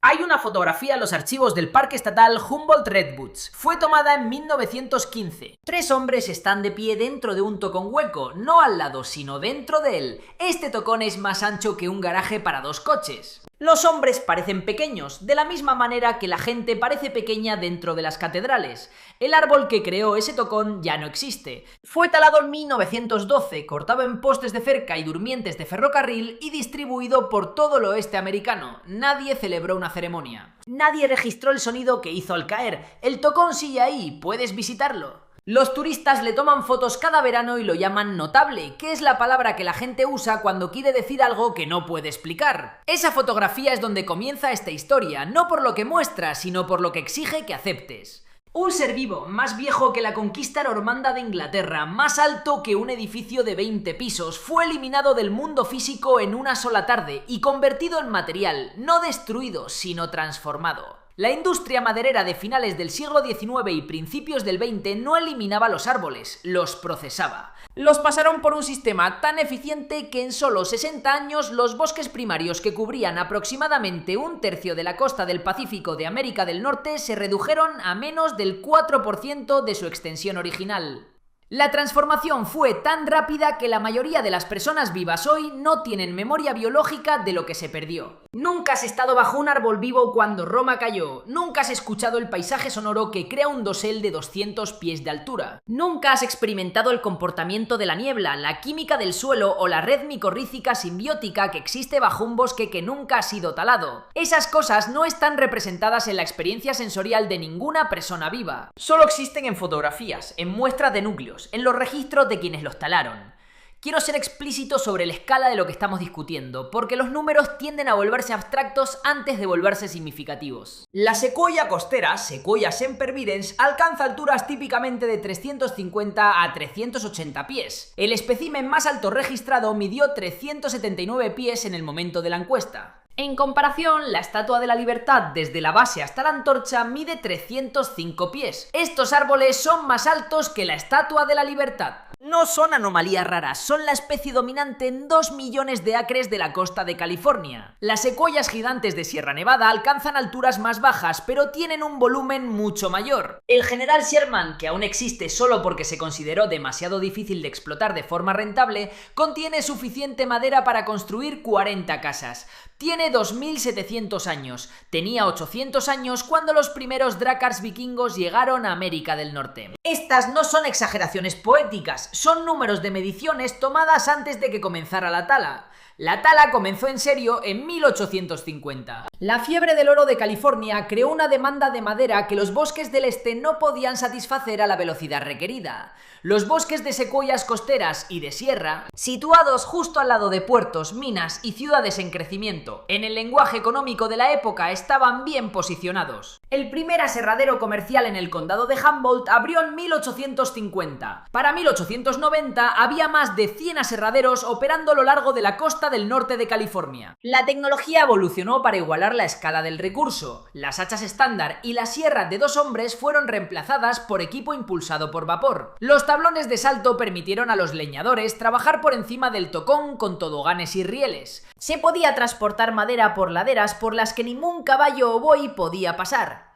Hay una fotografía en los archivos del Parque Estatal Humboldt-Redwoods. Fue tomada en 1915. Tres hombres están de pie dentro de un tocón hueco, no al lado, sino dentro de él. Este tocón es más ancho que un garaje para dos coches. Los hombres parecen pequeños, de la misma manera que la gente parece pequeña dentro de las catedrales. El árbol que creó ese tocón ya no existe. Fue talado en 1912, cortado en postes de cerca y durmientes de ferrocarril y distribuido por todo el oeste americano. Nadie celebró una ceremonia. Nadie registró el sonido que hizo al caer. El tocón sigue ahí, puedes visitarlo. Los turistas le toman fotos cada verano y lo llaman notable, que es la palabra que la gente usa cuando quiere decir algo que no puede explicar. Esa fotografía es donde comienza esta historia, no por lo que muestra, sino por lo que exige que aceptes. Un ser vivo, más viejo que la conquista normanda de Inglaterra, más alto que un edificio de 20 pisos, fue eliminado del mundo físico en una sola tarde y convertido en material, no destruido, sino transformado. La industria maderera de finales del siglo XIX y principios del XX no eliminaba los árboles, los procesaba. Los pasaron por un sistema tan eficiente que en solo 60 años los bosques primarios que cubrían aproximadamente un tercio de la costa del Pacífico de América del Norte se redujeron a menos del 4% de su extensión original. La transformación fue tan rápida que la mayoría de las personas vivas hoy no tienen memoria biológica de lo que se perdió. Nunca has estado bajo un árbol vivo cuando Roma cayó. Nunca has escuchado el paisaje sonoro que crea un dosel de 200 pies de altura. Nunca has experimentado el comportamiento de la niebla, la química del suelo o la red micorrícica simbiótica que existe bajo un bosque que nunca ha sido talado. Esas cosas no están representadas en la experiencia sensorial de ninguna persona viva. Solo existen en fotografías, en muestras de núcleos, en los registros de quienes los talaron. Quiero ser explícito sobre la escala de lo que estamos discutiendo, porque los números tienden a volverse abstractos antes de volverse significativos. La secuoya costera, Sequoia sempervirens, alcanza alturas típicamente de 350 a 380 pies. El espécimen más alto registrado midió 379 pies en el momento de la encuesta. En comparación, la Estatua de la Libertad desde la base hasta la antorcha mide 305 pies. Estos árboles son más altos que la Estatua de la Libertad. No son anomalías raras, son la especie dominante en 2 millones de acres de la costa de California. Las secuoyas gigantes de Sierra Nevada alcanzan alturas más bajas, pero tienen un volumen mucho mayor. El General Sherman, que aún existe solo porque se consideró demasiado difícil de explotar de forma rentable, contiene suficiente madera para construir 40 casas. Tiene 2700 años. Tenía 800 años cuando los primeros drácars vikingos llegaron a América del Norte. Estas no son exageraciones poéticas, son números de mediciones tomadas antes de que comenzara la tala. La tala comenzó en serio en 1850. La fiebre del oro de California creó una demanda de madera que los bosques del este no podían satisfacer a la velocidad requerida. Los bosques de secuoyas costeras y de sierra, situados justo al lado de puertos, minas y ciudades en crecimiento, en el lenguaje económico de la época estaban bien posicionados. El primer aserradero comercial en el condado de Humboldt abrió en 1850. Para 1890 había más de 100 aserraderos operando a lo largo de la costa del norte de California. La tecnología evolucionó para igualar la escala del recurso. Las hachas estándar y las sierras de 2 hombres fueron reemplazadas por equipo impulsado por vapor. Los tablones de salto permitieron a los leñadores trabajar por encima del tocón con toboganes y rieles. Se podía transportar madera por laderas por las que ningún caballo o buey podía pasar.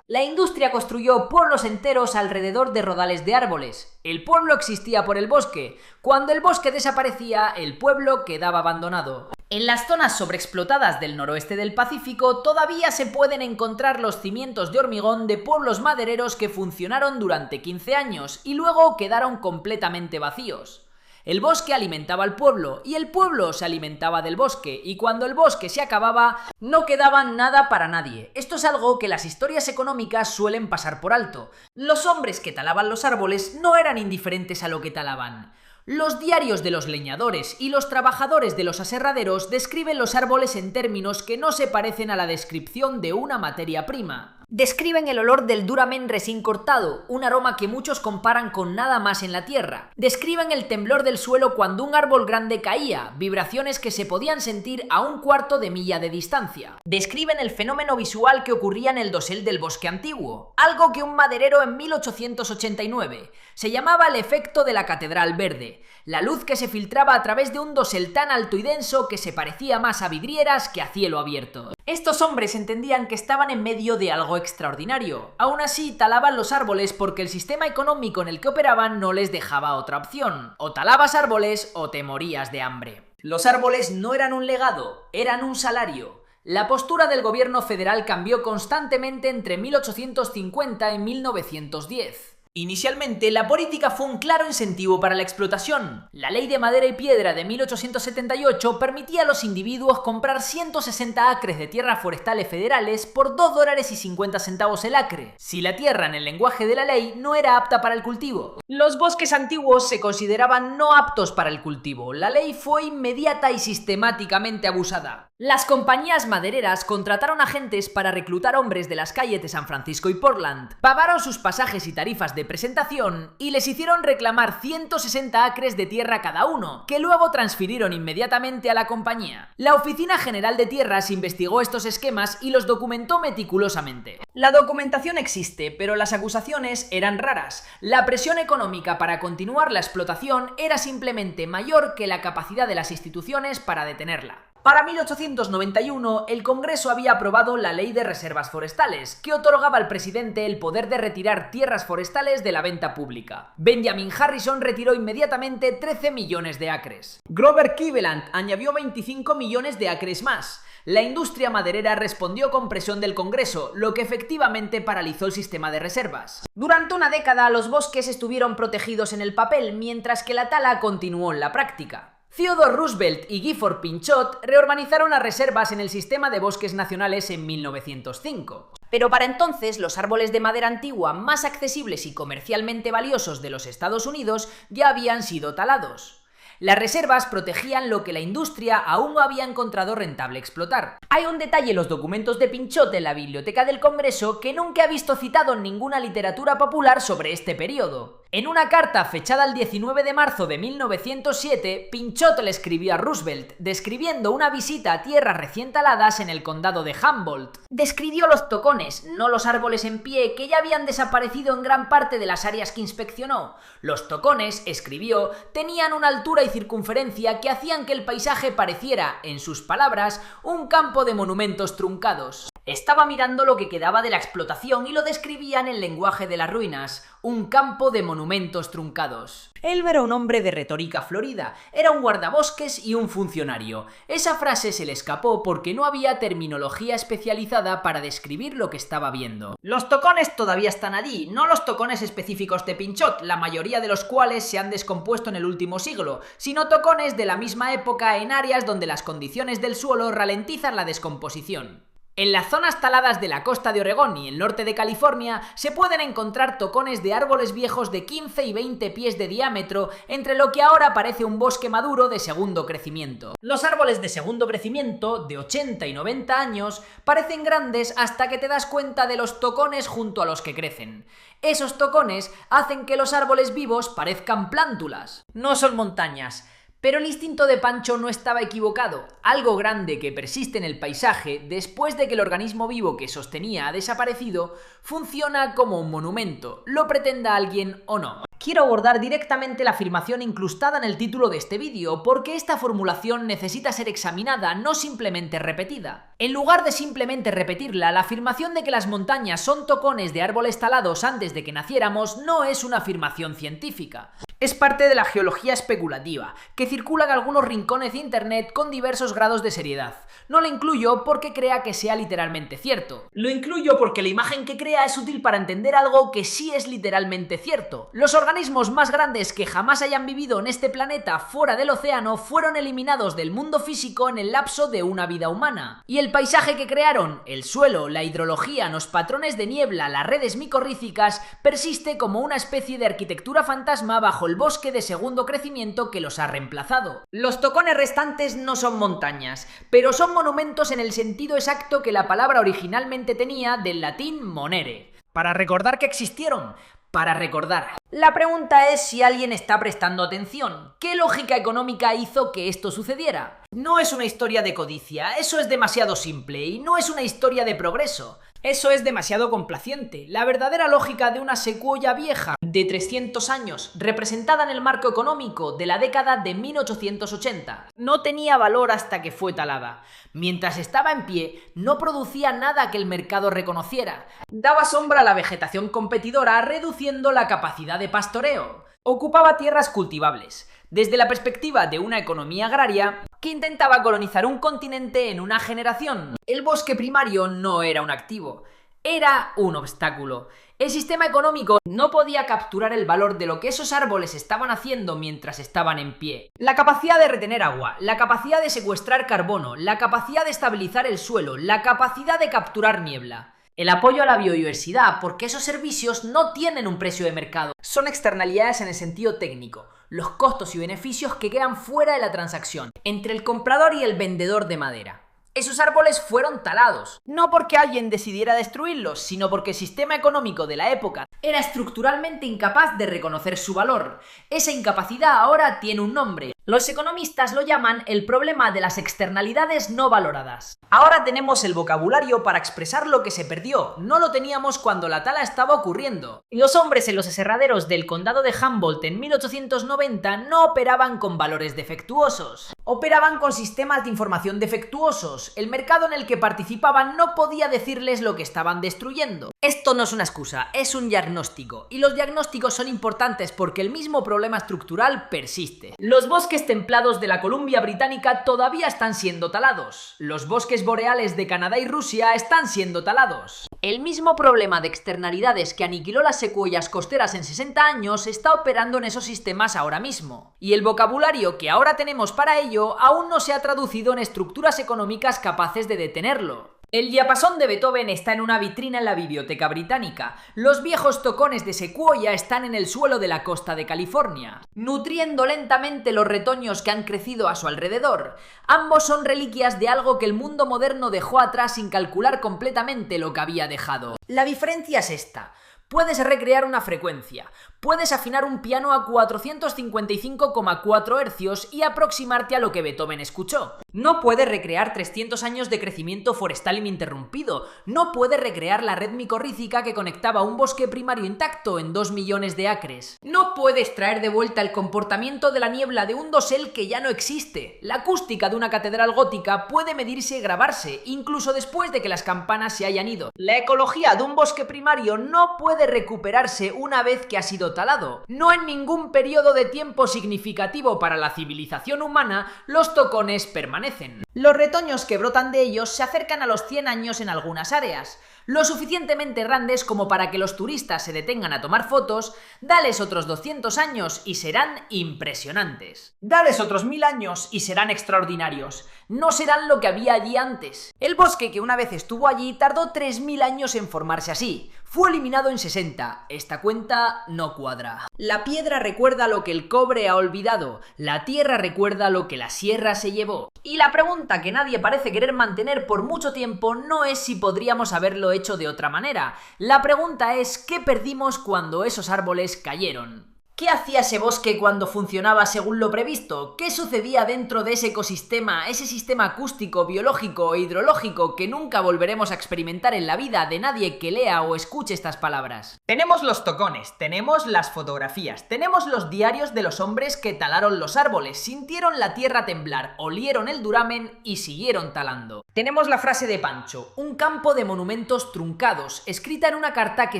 La industria construyó pueblos enteros alrededor de rodales de árboles. El pueblo existía por el bosque. Cuando el bosque desaparecía, el pueblo quedaba abandonado. En las zonas sobreexplotadas del noroeste del Pacífico todavía se pueden encontrar los cimientos de hormigón de pueblos madereros que funcionaron durante 15 años y luego quedaron completamente vacíos. El bosque alimentaba al pueblo y el pueblo se alimentaba del bosque, y cuando el bosque se acababa, no quedaba nada para nadie. Esto es algo que las historias económicas suelen pasar por alto. Los hombres que talaban los árboles no eran indiferentes a lo que talaban. Los diarios de los leñadores y los trabajadores de los aserraderos describen los árboles en términos que no se parecen a la descripción de una materia prima. Describen el olor del duramen recién cortado, un aroma que muchos comparan con nada más en la tierra. Describen el temblor del suelo cuando un árbol grande caía, vibraciones que se podían sentir a un cuarto de milla de distancia. Describen el fenómeno visual que ocurría en el dosel del bosque antiguo, algo que un maderero en 1889 se llamaba el efecto de la catedral verde, la luz que se filtraba a través de un dosel tan alto y denso que se parecía más a vidrieras que a cielo abierto. Estos hombres entendían que estaban en medio de algo extraordinario. Aún así, talaban los árboles porque el sistema económico en el que operaban no les dejaba otra opción. O talabas árboles o te morías de hambre. Los árboles no eran un legado, eran un salario. La postura del gobierno federal cambió constantemente entre 1850 y 1910. Inicialmente, la política fue un claro incentivo para la explotación. La Ley de Madera y Piedra de 1878 permitía a los individuos comprar 160 acres de tierras forestales federales por $2.50 el acre, si la tierra en el lenguaje de la ley no era apta para el cultivo. Los bosques antiguos se consideraban no aptos para el cultivo. La ley fue inmediata y sistemáticamente abusada. Las compañías madereras contrataron agentes para reclutar hombres de las calles de San Francisco y Portland, pagaron sus pasajes y tarifas de presentación y les hicieron reclamar 160 acres de tierra cada uno, que luego transfirieron inmediatamente a la compañía. La Oficina General de Tierras investigó estos esquemas y los documentó meticulosamente. La documentación existe, pero las acusaciones eran raras. La presión económica para continuar la explotación era simplemente mayor que la capacidad de las instituciones para detenerla. Para 1891, el Congreso había aprobado la Ley de Reservas Forestales, que otorgaba al presidente el poder de retirar tierras forestales de la venta pública. Benjamin Harrison retiró inmediatamente 13 millones de acres. Grover Cleveland añadió 25 millones de acres más. La industria maderera respondió con presión del Congreso, lo que efectivamente paralizó el sistema de reservas. Durante una década, los bosques estuvieron protegidos en el papel, mientras que la tala continuó en la práctica. Theodore Roosevelt y Gifford Pinchot reorganizaron las reservas en el sistema de bosques nacionales en 1905. Pero para entonces, los árboles de madera antigua más accesibles y comercialmente valiosos de los Estados Unidos ya habían sido talados. Las reservas protegían lo que la industria aún no había encontrado rentable explotar. Hay un detalle en los documentos de Pinchot en la Biblioteca del Congreso que nunca ha visto citado en ninguna literatura popular sobre este periodo. En una carta fechada el 19 de marzo de 1907, Pinchot le escribió a Roosevelt, describiendo una visita a tierras recién taladas en el condado de Humboldt. Describió los tocones, no los árboles en pie, que ya habían desaparecido en gran parte de las áreas que inspeccionó. Los tocones, escribió, tenían una altura y circunferencia que hacían que el paisaje pareciera, en sus palabras, un campo de monumentos truncados. Estaba mirando lo que quedaba de la explotación y lo describía en el lenguaje de las ruinas, un campo de monumentos truncados. Él no era un hombre de retórica florida, era un guardabosques y un funcionario. Esa frase se le escapó porque no había terminología especializada para describir lo que estaba viendo. Los tocones todavía están allí, no los tocones específicos de Pinchot, la mayoría de los cuales se han descompuesto en el último siglo, sino tocones de la misma época en áreas donde las condiciones del suelo ralentizan la descomposición. En las zonas taladas de la costa de Oregón y el norte de California se pueden encontrar tocones de árboles viejos de 15 y 20 pies de diámetro, entre lo que ahora parece un bosque maduro de segundo crecimiento. Los árboles de segundo crecimiento, de 80 y 90 años, parecen grandes hasta que te das cuenta de los tocones junto a los que crecen. Esos tocones hacen que los árboles vivos parezcan plántulas. No son montañas. Pero el instinto de Pancho no estaba equivocado. Algo grande que persiste en el paisaje después de que el organismo vivo que sostenía ha desaparecido, funciona como un monumento, lo pretenda alguien o no. Quiero abordar directamente la afirmación incrustada en el título de este vídeo, porque esta formulación necesita ser examinada, no simplemente repetida. En lugar de simplemente repetirla, la afirmación de que las montañas son tocones de árboles talados antes de que naciéramos no es una afirmación científica. Es parte de la geología especulativa, que circula en algunos rincones de internet con diversos grados de seriedad. No lo incluyo porque crea que sea literalmente cierto. Lo incluyo porque la imagen que crea es útil para entender algo que sí es literalmente cierto. Los organismos más grandes que jamás hayan vivido en este planeta fuera del océano fueron eliminados del mundo físico en el lapso de una vida humana. Y el paisaje que crearon, el suelo, la hidrología, los patrones de niebla, las redes micorrícicas, persiste como una especie de arquitectura fantasma bajo el bosque de segundo crecimiento que los ha reemplazado. reemplazado. Los tocones restantes no son montañas, pero son monumentos en el sentido exacto que la palabra originalmente tenía del latín monere. Para recordar que existieron. Para recordar. La pregunta es si alguien está prestando atención. ¿Qué lógica económica hizo que esto sucediera? No es una historia de codicia, eso es demasiado simple, y no es una historia de progreso. Eso es demasiado complaciente. La verdadera lógica de una secuoya vieja de 300 años, representada en el marco económico de la década de 1880, no tenía valor hasta que fue talada. Mientras estaba en pie, no producía nada que el mercado reconociera. Daba sombra a la vegetación competidora, reduciendo la capacidad de pastoreo. Ocupaba tierras cultivables. Desde la perspectiva de una economía agraria que intentaba colonizar un continente en una generación, el bosque primario no era un activo, era un obstáculo. El sistema económico no podía capturar el valor de lo que esos árboles estaban haciendo mientras estaban en pie. La capacidad de retener agua, la capacidad de secuestrar carbono, la capacidad de estabilizar el suelo, la capacidad de capturar niebla. El apoyo a la biodiversidad, porque esos servicios no tienen un precio de mercado. Son externalidades en el sentido técnico, los costos y beneficios que quedan fuera de la transacción, entre el comprador y el vendedor de madera. Esos árboles fueron talados, no porque alguien decidiera destruirlos, sino porque el sistema económico de la época era estructuralmente incapaz de reconocer su valor. Esa incapacidad ahora tiene un nombre. Los economistas lo llaman el problema de las externalidades no valoradas. Ahora tenemos el vocabulario para expresar lo que se perdió, no lo teníamos cuando la tala estaba ocurriendo. Los hombres en los aserraderos del condado de Humboldt en 1890 no operaban con valores defectuosos, operaban con sistemas de información defectuosos. El mercado en el que participaban no podía decirles lo que estaban destruyendo. Esto no es una excusa, es un diagnóstico, y los diagnósticos son importantes porque el mismo problema estructural persiste. Los bosques templados de la Columbia Británica todavía están siendo talados. Los bosques boreales de Canadá y Rusia están siendo talados. El mismo problema de externalidades que aniquiló las secuoyas costeras en 60 años está operando en esos sistemas ahora mismo. Y el vocabulario que ahora tenemos para ello aún no se ha traducido en estructuras económicas capaces de detenerlo. El diapasón de Beethoven está en una vitrina en la Biblioteca Británica. Los viejos tocones de secuoya están en el suelo de la costa de California, nutriendo lentamente los retoños que han crecido a su alrededor. Ambos son reliquias de algo que el mundo moderno dejó atrás sin calcular completamente lo que había dejado. La diferencia es esta. Puedes recrear una frecuencia, puedes afinar un piano a 455,4 Hz y aproximarte a lo que Beethoven escuchó. No puedes recrear 300 años de crecimiento forestal ininterrumpido, no puedes recrear la red micorrícica que conectaba un bosque primario intacto en 2 millones de acres. No puedes traer de vuelta el comportamiento de la niebla de un dosel que ya no existe. La acústica de una catedral gótica puede medirse y grabarse, incluso después de que las campanas se hayan ido. La ecología de un bosque primario no puede recuperarse una vez que ha sido talado. No en ningún periodo de tiempo significativo para la civilización humana los tocones permanecen. Los retoños que brotan de ellos se acercan a los 100 años en algunas áreas, lo suficientemente grandes como para que los turistas se detengan a tomar fotos. Dales otros 200 años y serán impresionantes. Dales otros 1000 años y serán extraordinarios. No serán lo que había allí antes. El bosque que una vez estuvo allí tardó 3000 años en formarse así. Fue eliminado en 60. Esta cuenta no cuadra. La piedra recuerda lo que el cobre ha olvidado. La tierra recuerda lo que la sierra se llevó. Y la pregunta que nadie parece querer mantener por mucho tiempo no es si podríamos haberlo hecho de otra manera. La pregunta es ¿qué perdimos cuando esos árboles cayeron? ¿Qué hacía ese bosque cuando funcionaba según lo previsto? ¿Qué sucedía dentro de ese ecosistema, ese sistema acústico, biológico e hidrológico que nunca volveremos a experimentar en la vida de nadie que lea o escuche estas palabras? Tenemos los tocones, tenemos las fotografías, tenemos los diarios de los hombres que talaron los árboles, sintieron la tierra temblar, olieron el duramen y siguieron talando. Tenemos la frase de Pancho, un campo de monumentos truncados, escrita en una carta que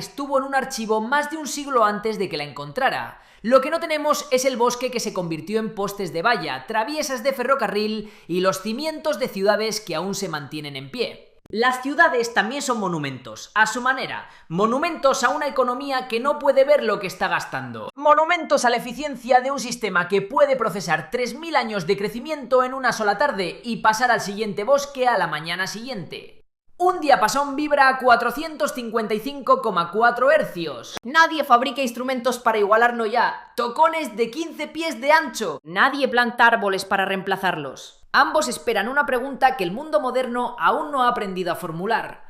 estuvo en un archivo más de un siglo antes de que la encontrara. Lo que no tenemos es el bosque que se convirtió en postes de valla, traviesas de ferrocarril y los cimientos de ciudades que aún se mantienen en pie. Las ciudades también son monumentos, a su manera, monumentos a una economía que no puede ver lo que está gastando, monumentos a la eficiencia de un sistema que puede procesar 3000 años de crecimiento en una sola tarde y pasar al siguiente bosque a la mañana siguiente. Un diapasón vibra a 455,4 hercios. Nadie fabrica instrumentos para igualarlo ya. Tocones de 15 pies de ancho. Nadie planta árboles para reemplazarlos. Ambos esperan una pregunta que el mundo moderno aún no ha aprendido a formular.